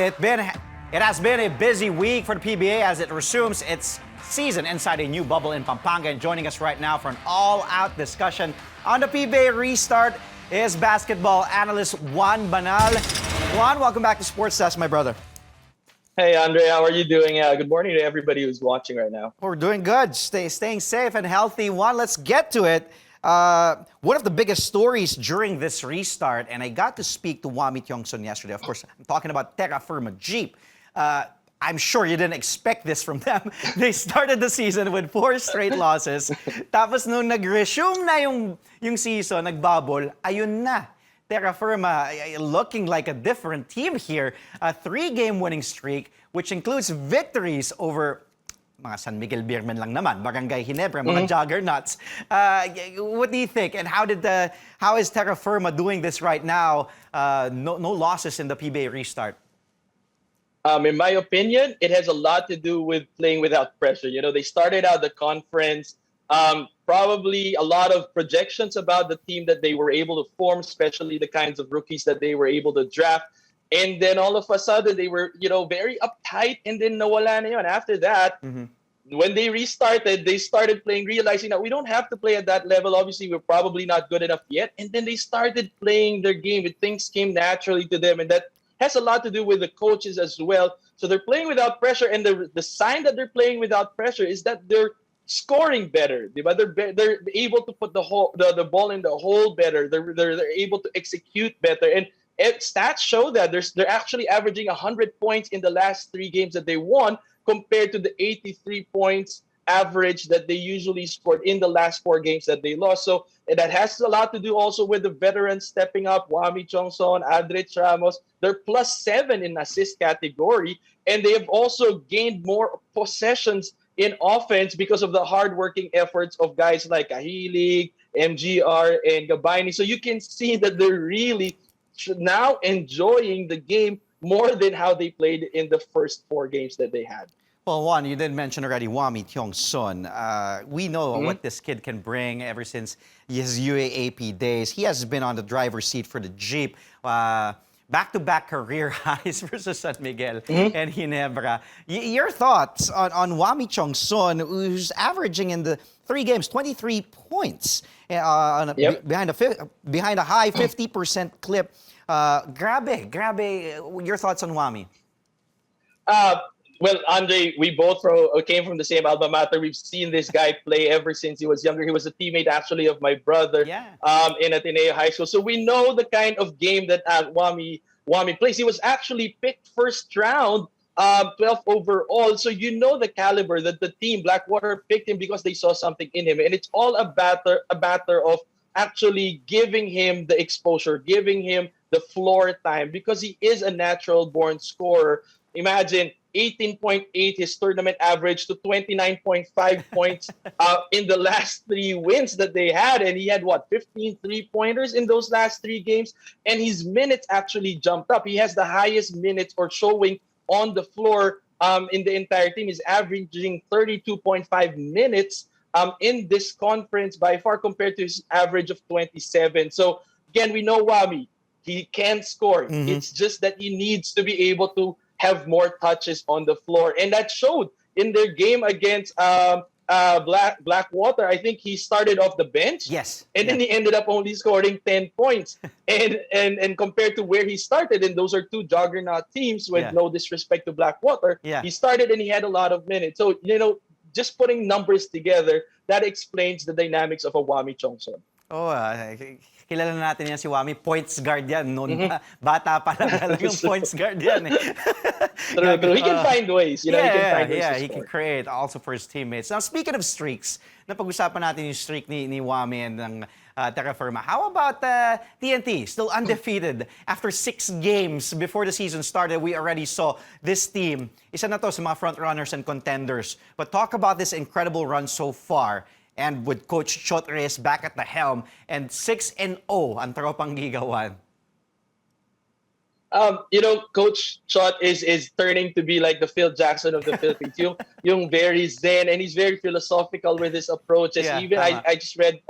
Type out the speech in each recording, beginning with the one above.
It has been a busy week for the PBA as it resumes its season inside a new bubble in Pampanga. And joining us right now for an all-out discussion on the PBA restart is basketball analyst Juan Banal. Juan, welcome back to Sports Desk, my brother. Hey, Andre, how are you doing? Good morning to everybody who's watching right now. We're doing good. Staying safe and healthy. Juan, let's get to it. One of the biggest stories during this restart, and I got to speak to Wami Tiongson yesterday. Of course, I'm talking about Terra Firma Jeep. I'm sure you didn't expect this from them. They started the season with 4 straight losses. Tapos nung nag-resume na yung season, nagbubble, ayun na. Terra Firma looking like a different team here. A 3-game winning streak, which includes victories over mga San Miguel Beermen lang naman, Barangay Ginebra, mga juggernauts. What do you think? And how is Terra Firma doing this right now? No losses in the PBA restart. In my opinion, it has a lot to do with playing without pressure. You know, they started out the conference, probably a lot of projections about the team that they were able to form, especially the kinds of rookies that they were able to draft. And then all of a sudden, they were, very uptight, and then nawala na yun. After that, when they restarted, they started playing, realizing that we don't have to play at that level. Obviously, we're probably not good enough yet. And then they started playing their game. Things came naturally to them, and that has a lot to do with the coaches as well. So they're playing without pressure, and the sign that they're playing without pressure is that they're scoring better. They're able to put the ball in the hole better. They're able to execute better, and stats show that they're actually averaging 100 points in the last 3 games that they won, compared to the 83 points average that they usually scored in the last 4 games that they lost. So that has a lot to do also with the veterans stepping up. Wami Tiongson, Adrich Ramos, they're +7 in assist category, and they have also gained more possessions in offense because of the hardworking efforts of guys like Kahilig, MGR, and Gabayni. So you can see that they're really now enjoying the game more than how they played in the first 4 games that they had. Well, Juan, you did mention already Wami Tiongson. We know what this kid can bring ever since his UAAP days. He has been on the driver's seat for the Jeep. Back-to-back career highs versus San Miguel and Ginebra. Your thoughts on Wami Tiongson, who's averaging in the 3 games 23 points behind a high 50% clip. Grabe. Your thoughts on Wami? Well, Andre, we both came from the same alma mater. We've seen this guy play ever since he was younger. He was a teammate, actually, of my brother in Ateneo High School. So we know the kind of game that Wami plays. He was actually picked first round, 12th overall. So you know the caliber that the team, Blackwater, picked him because they saw something in him. And it's all a matter of actually giving him the exposure, giving him the floor time, because he is a natural-born scorer. Imagine 18.8 his tournament average to 29.5 points in the last 3 wins that they had, and he had 15 3-pointers in those last 3 games, and his minutes actually jumped up. He has the highest minutes or showing on the floor in the entire team. He's averaging 32.5 minutes in this conference by far, compared to his average of 27. So again, we know Wami, he can score. It's just that he needs to be able to have more touches on the floor, and that showed in their game against Blackwater. I think he started off the bench, and then he ended up only scoring 10 points. and compared to where he started, and those are 2 juggernaut teams, with no disrespect to Blackwater, he started and he had a lot of minutes. So just putting numbers together, that explains the dynamics of a Wami Tiongson. Kilala natin yan si Wami, points guard yan. Noon bata pa lang talagang points guard yan. True. He can find ways. He can find ways to he can create also for his teammates. Now, speaking of streaks, napag-usapan natin yung streak ni Wami and ng Terra Firma. How about TNT? Still undefeated. After 6 games before the season started, we already saw this team. Isa na to sa mga front runners and contenders. But talk about this incredible run so far. And with Coach Chot Reyes back at the helm, and 6-0 ang tropang gigawan. Coach Chot is turning to be like the Phil Jackson of the Philippines. Yung very zen, and he's very philosophical with his approaches. I just read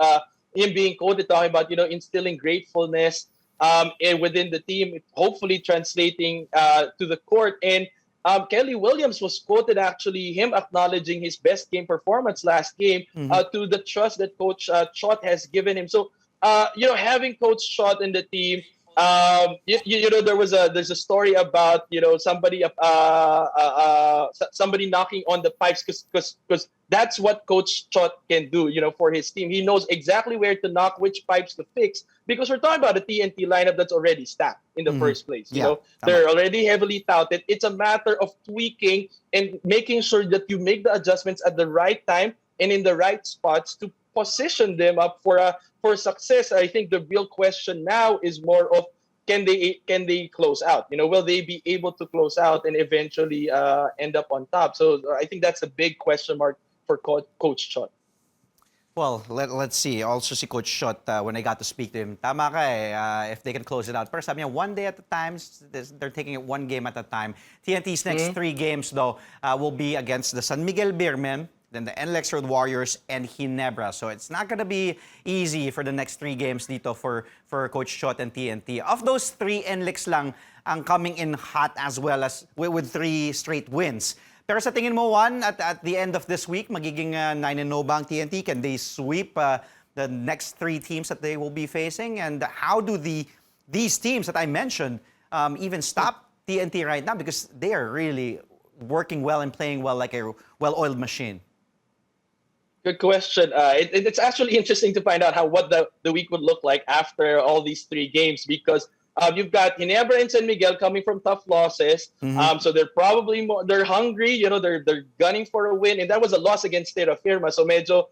him being quoted talking about instilling gratefulness and within the team, hopefully translating to the court. And Kelly Williams was quoted actually him acknowledging his best game performance last game to the trust that Coach Chot has given him. So having Coach Chot in the team, there's a story about somebody knocking on the pipes because that's what Coach Chot can do for his team. He knows exactly where to knock, which pipes to fix, because we're talking about a TNT lineup that's already stacked in the first place. They're already heavily touted. It's a matter of tweaking and making sure that you make the adjustments at the right time and in the right spots to position them up for success. I think the real question now is more of can they close out? Will they be able to close out and eventually end up on top? So I think that's a big question mark for Coach Chot. Well, let's see. Also si Coach Shot, when I got to speak to him, tama ka if they can close it out. Pero sabi niya, one day at a time, they're taking it one game at a time. TNT's next 3 games, though, will be against the San Miguel Beermen, then the NLEX Road Warriors, and Ginebra. So it's not going to be easy for the next 3 games dito for Coach Shot and TNT. Of those 3, NLEX lang ang coming in hot as well as with 3 straight wins. Pero sa tingin mo, Juan, at the end of this week, magiging 9-0 ba ang TNT? Can they sweep the next 3 teams that they will be facing? And how do these teams that I mentioned even stop TNT right now? Because they are really working well and playing well like a well-oiled machine. Good question. It's actually interesting to find out what the week would look like after all these 3 games, because you've got Ginebra and San Miguel coming from tough losses. So they're probably they're hungry. They're gunning for a win, and that was a loss against Terra Firma. So medyo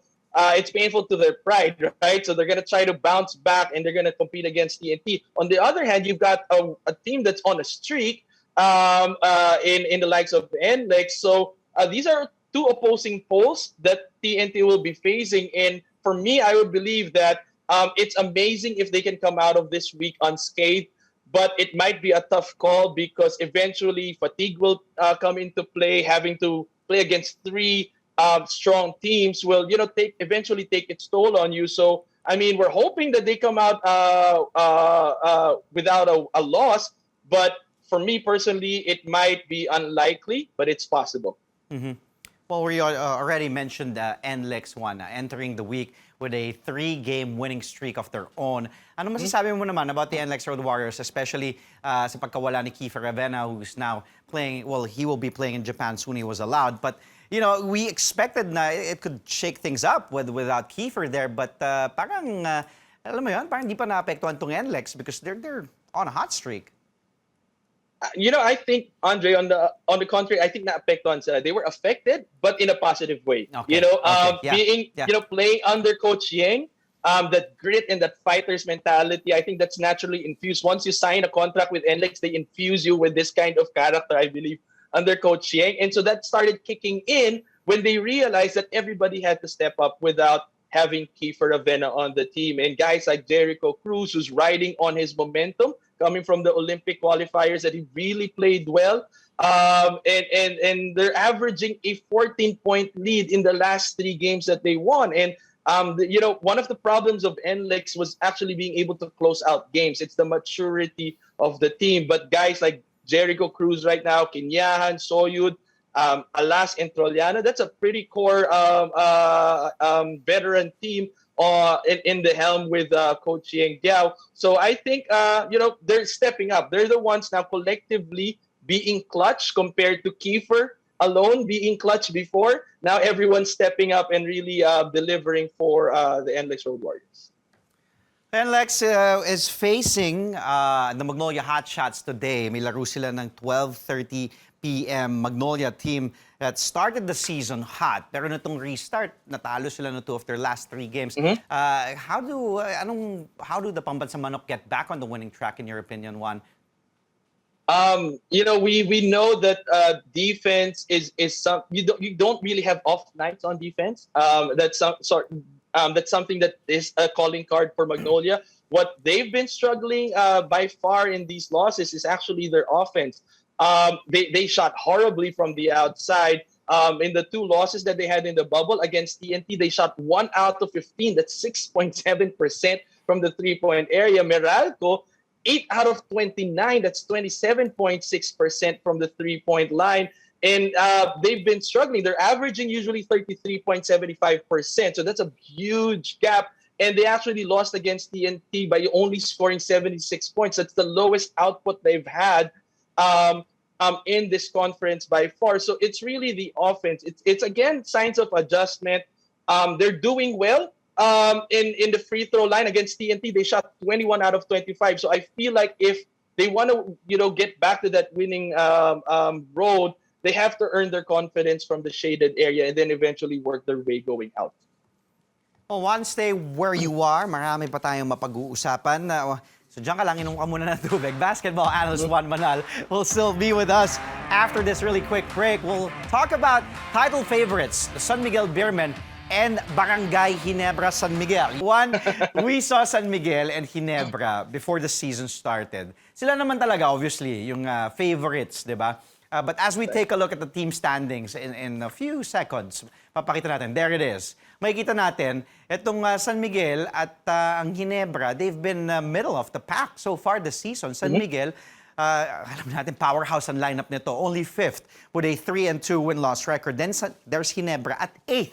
it's painful to their pride, right? So they're gonna try to bounce back, and they're gonna compete against TNT. On the other hand, you've got a team that's on a streak in the likes of NLEX. So these are 2 opposing poles that TNT will be facing. And for me, I would believe that it's amazing if they can come out of this week unscathed, but it might be a tough call because eventually fatigue will come into play. Having to play against 3 strong teams will, eventually take its toll on you. So, I mean, we're hoping that they come out without a loss, but for me personally, it might be unlikely, but it's possible. Well, we already mentioned NLEX one entering the week with a 3-game winning streak of their own. Ano masasabi mo naman about the NLEX Road Warriors, especially sa pagkawala ni Kiefer Ravena, who's now playing, well, he will be playing in Japan soon, he was allowed. But, we expected na it could shake things up without Kiefer there, but parang, alam mo yun, parang di pa naapektuhan tong NLEX because they're on a hot streak. I think, Andre, on the contrary, I think naapektuhan sila. They were affected, but in a positive way. Playing under Coach Yang, that grit and that fighter's mentality, I think that's naturally infused. Once you sign a contract with NLEX, they infuse you with this kind of character, I believe, under Coach Yang. And so that started kicking in when they realized that everybody had to step up without having Kiefer Ravena on the team. And guys like Jericho Cruz, who's riding on his momentum, coming from the Olympic qualifiers, that he really played well. And they're averaging a 14-point lead in the last 3 games that they won. And, one of the problems of NLEX was actually being able to close out games. It's the maturity of the team. But guys like Jericho Cruz right now, Kinyahan, Soyud, Alas, and Troliana, that's a pretty core veteran team in the helm with Coach Yang Diao. So I think, they're stepping up. They're the ones now collectively being clutch compared to Kiefer alone being clutch before. Now everyone's stepping up and really delivering for the NLEX Road Warriors. NLEX is facing the Magnolia Hotshots today. May laro sila ng 12:30 p.m. Magnolia team that started the season hot. Pero nitong restart, natalo sila na 2 of their last 3 games. How do the Pambansang Manok get back on the winning track, in your opinion, Juan? We know that defense is some you don't really have off nights on defense. That's something that is a calling card for Magnolia. What they've been struggling by far in these losses is actually their offense. They shot horribly from the outside. In the 2 losses that they had in the bubble against TNT, they shot 1 out of 15. That's 6.7% from the 3-point area. Meralco, 8 out of 29. That's 27.6% from the three-point line. And they've been struggling. They're averaging usually 33.75%. So that's a huge gap. And they actually lost against TNT by only scoring 76 points. That's the lowest output they've had in this conference by far. So it's really the offense. It's again, signs of adjustment. They're doing well in the free throw line against TNT. They shot 21 out of 25. So I feel like if they want to, get back to that winning road, they have to earn their confidence from the shaded area and then eventually work their way going out. Well, one, stay where you are. Marami pa tayong mapag-uusapan. So diyan ka lang, inom ka muna ng tubig. Basketball analyst Juan Banal will still be with us after this really quick break. We'll talk about title favorites, the San Miguel Beermen and Barangay Ginebra San Miguel. Juan, we saw San Miguel and Ginebra before the season started. Sila naman talaga, obviously, yung favorites, di ba? But as we take a look at the team standings in a few seconds, papakita natin, there it is. Makikita natin, itong San Miguel at ang Ginebra, they've been middle of the pack so far this season. San Miguel, alam natin, powerhouse ang lineup nito, only 5th with a 3-2 win-loss record. Then there's Ginebra at 8th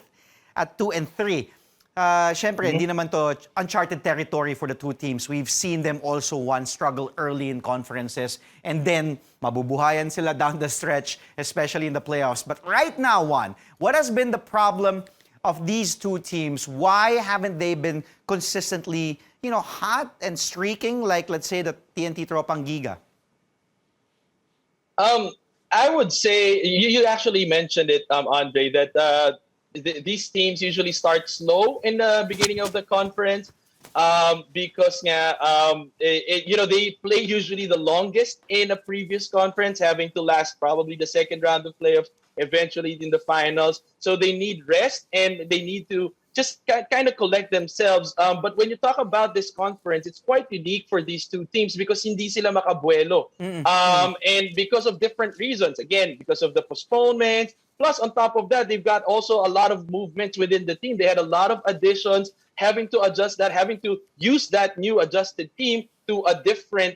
at 2-3. Siyempre, hindi naman to uncharted territory for the two teams. We've seen them also once struggle early in conferences and then mabubuhayan sila down the stretch, especially in the playoffs. But right now, Juan, what has been the problem of these two teams? Why haven't they been consistently, hot and streaking like, let's say, the TNT Tropang Giga? I would say, you actually mentioned it, Andre, that these teams usually start slow in the beginning of the conference because they play usually the longest in a previous conference, having to last probably the second round of playoffs, eventually in the finals. So they need rest and they need to just kind of collect themselves. But when you talk about this conference, it's quite unique for these two teams because hindi sila makabuelo. And because of different reasons. Again, because of the postponements. Plus, on top of that, they've got also a lot of movements within the team. They had a lot of additions, having to adjust that, having to use that new adjusted team to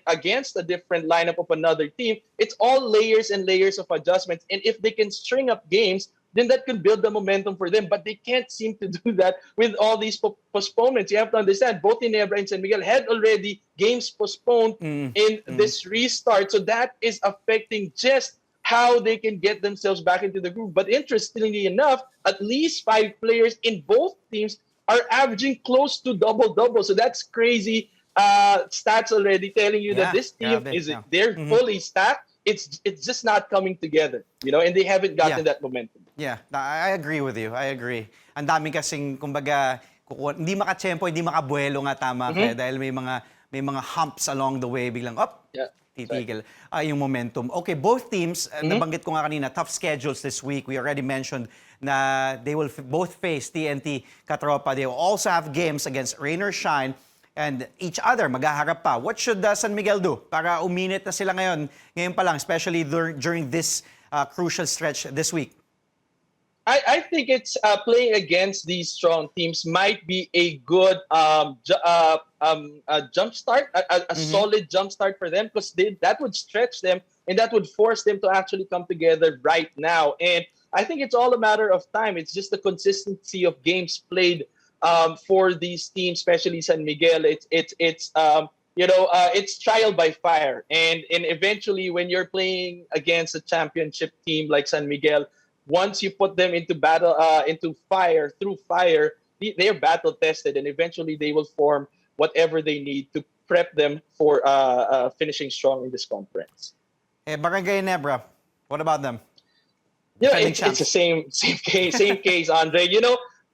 against a different lineup of another team. It's all layers and layers of adjustments. And if they can string up games, then that can build the momentum for them. But they can't seem to do that with all these postponements. You have to understand, both Ginebra and San Miguel had already games postponed in this restart. So that is affecting just how they can get themselves back into the groove. But interestingly enough, at least 5 players in both teams are averaging close to double-double. So that's crazy stats already telling you that this team they're fully stacked. It's just not coming together, and they haven't gotten that momentum. Yeah, I agree with you. I agree. Ang dami kasing, kumbaga, hindi makatsempo, hindi makabuelo nga tama kaya dahil may mga humps along the way, biglang, titigil yung momentum. Okay, both teams, nabanggit ko nga kanina, tough schedules this week. We already mentioned na they will both face TNT Katropa. They will also have games against Rain or Shine and each other, maghaharap pa. What should San Miguel do para uminit na sila ngayon pa lang, especially during this crucial stretch this week? I think it's playing against these strong teams might be a good jump start, a solid jump start for them because that would stretch them and that would force them to actually come together right now. And I think it's all a matter of time. It's just the consistency of games played for these teams, especially San Miguel. It's trial by fire, and eventually when you're playing against a championship team like San Miguel, once you put them into battle, through fire, they are battle tested, and eventually they will form whatever they need to prep them for finishing strong in this conference. Barangay Ginebra, what about them? It's the same case, Andre.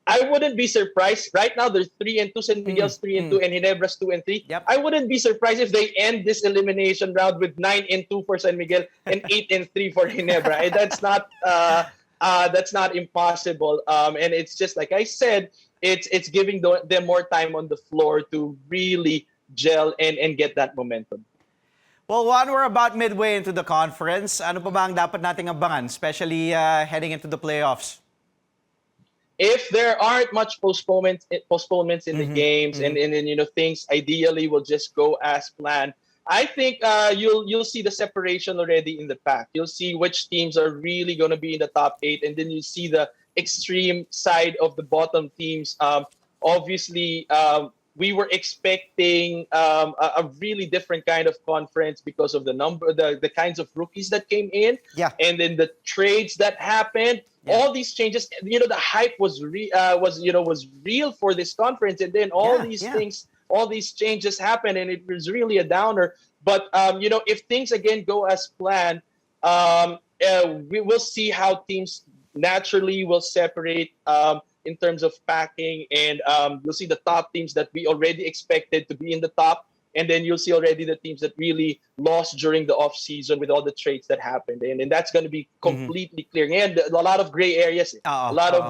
I wouldn't be surprised. Right now, they're 3-2. San Miguel's 3-2, and Ginebra's 2-3. Yep. I wouldn't be surprised if they end this elimination round with 9-2 for San Miguel and 8-3 for Ginebra. That's not impossible. And it's just like I said, it's giving them more time on the floor to really gel and get that momentum. Well, Juan, we're about midway into the conference. Ano pa ba ang dapat nating abangan, especially heading into the playoffs? If there aren't much postponements in the games and things ideally will just go as planned, I think you'll see the separation already in the pack. You'll see which teams are really going to be in the top 8, and then you see the extreme side of the bottom teams. Obviously, we were expecting a really different kind of conference because of the kinds of rookies that came in, Yeah. and then the trades that happened. Yeah. All these changes, the hype was real for this conference, and then all these things, all these changes happened, and it was really a downer. But if things again go as planned, we will see how teams naturally will separate in terms of packing, and you'll see the top teams that we already expected to be in the top, and then you'll see already the teams that really lost during the off season with all the trades that happened, and that's going to be completely clear. And a lot of gray areas, a lot of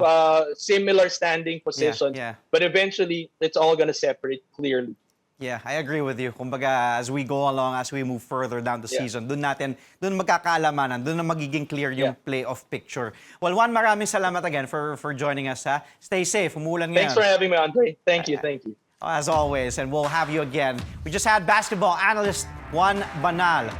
similar standing positions, but eventually it's all going to separate clearly. Yeah, I agree with you. Kumbaga, as we go along, as we move further down the season, dun magkakaalamanan, dun na magiging clear yung playoff picture. Well, Juan, maraming salamat again for joining us. Ha? Stay safe. Umuulan ngayon. Thanks for having me, Andre. Thank you. As always, and we'll have you again. We just had basketball analyst Juan Banal